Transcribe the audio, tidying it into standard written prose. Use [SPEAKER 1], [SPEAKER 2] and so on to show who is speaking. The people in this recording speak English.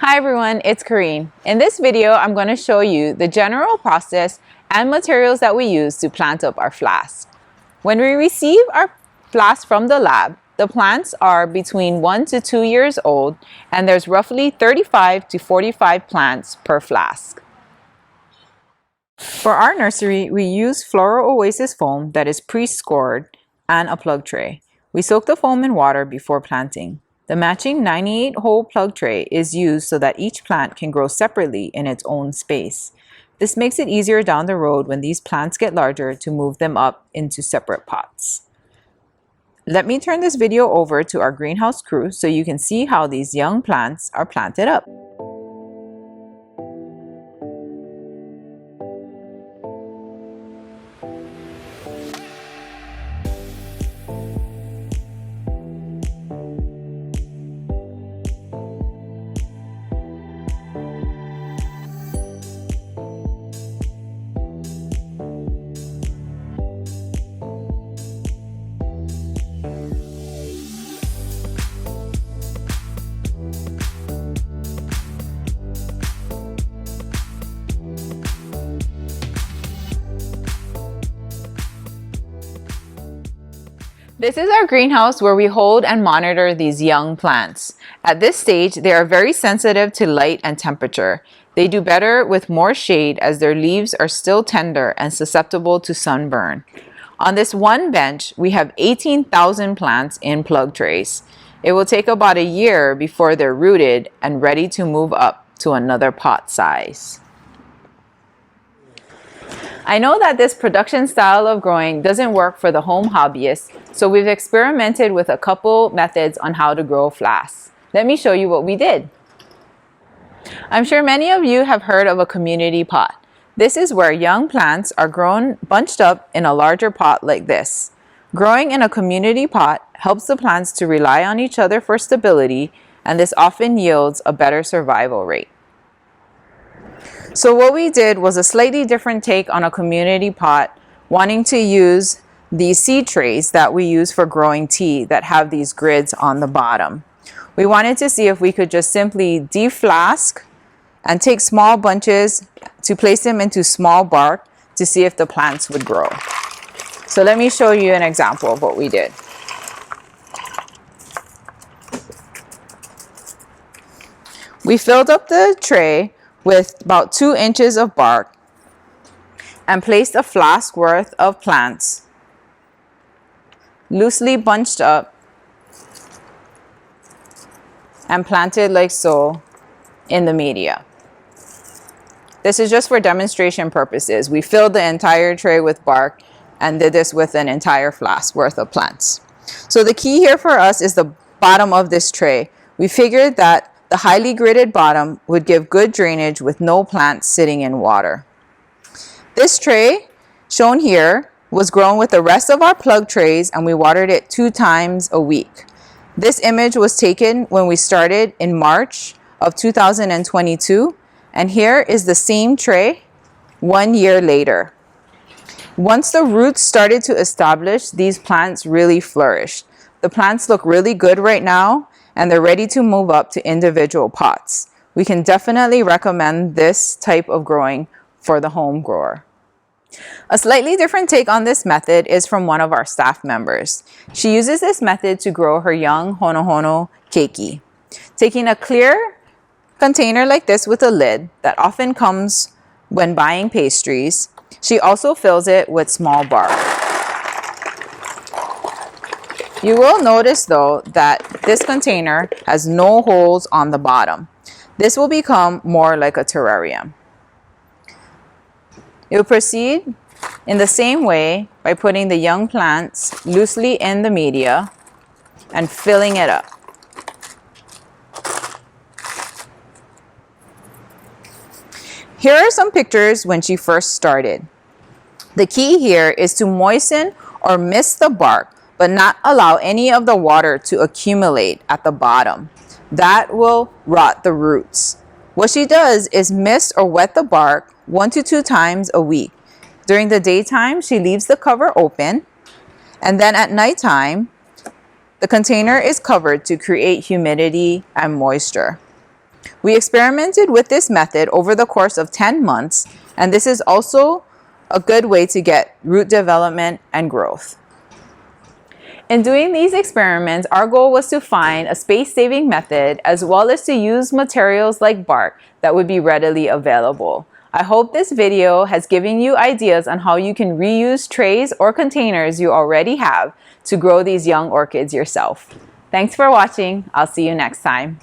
[SPEAKER 1] Hi everyone, it's Karine. In this video, I'm going to show you the general process and materials that we use to plant up our flasks. When we receive our flasks from the lab, the plants are between 1 to 2 years old and there's roughly 35 to 45 plants per flask. For our nursery, we use Floral Oasis foam that is pre-scored and a plug tray. We soak the foam in water before planting. The matching 98-hole plug tray is used so that each plant can grow separately in its own space. This makes it easier down the road when these plants get larger to move them up into separate pots. Let me turn this video over to our greenhouse crew so you can see how these young plants are planted up. This is our greenhouse where we hold and monitor these young plants. At this stage, they are very sensitive to light and temperature. They do better with more shade as their leaves are still tender and susceptible to sunburn. On this one bench, we have 18,000 plants in plug trays. It will take about a year before they're rooted and ready to move up to another pot size. I know that this production style of growing doesn't work for the home hobbyist, so we've experimented with a couple methods on how to grow flasks. Let me show you what we did. I'm sure many of you have heard of a community pot. This is where young plants are grown bunched up in a larger pot like this. Growing in a community pot helps the plants to rely on each other for stability, and this often yields a better survival rate. So what we did was a slightly different take on a community pot, wanting to use these seed trays that we use for growing tea that have these grids on the bottom. We wanted to see if we could just simply deflask and take small bunches to place them into small bark to see if the plants would grow. So let me show you an example of what we did. We filled up the tray with about 2 inches of bark and placed a flask worth of plants loosely bunched up and planted like so in the media. This is just for demonstration purposes. We filled the entire tray with bark and did this with an entire flask worth of plants. So the key here for us is the bottom of this tray. We figured that the highly gridded bottom would give good drainage with no plants sitting in water. This tray, shown here, was grown with the rest of our plug trays and we watered it 2 times a week. This image was taken when we started in March of 2022, and here is the same tray 1 year later. Once the roots started to establish, these plants really flourished. The plants look really good right now, and they're ready to move up to individual pots. We can definitely recommend this type of growing for the home grower. A slightly different take on this method is from one of our staff members. She uses this method to grow her young honohono keiki. Taking a clear container like this with a lid that often comes when buying pastries, she also fills it with small bark. You will notice though that this container has no holes on the bottom. This will become more like a terrarium. You'll proceed in the same way by putting the young plants loosely in the media and filling it up. Here are some pictures when she first started. The key here is to moisten or mist the bark, but not allow any of the water to accumulate at the bottom. That will rot the roots. What she does is mist or wet the bark 1 to 2 times a week. During the daytime, she leaves the cover open, and then at nighttime, the container is covered to create humidity and moisture. We experimented with this method over the course of 10 months, and this is also a good way to get root development and growth. In doing these experiments, our goal was to find a space-saving method as well as to use materials like bark that would be readily available. I hope this video has given you ideas on how you can reuse trays or containers you already have to grow these young orchids yourself. Thanks for watching. I'll see you next time.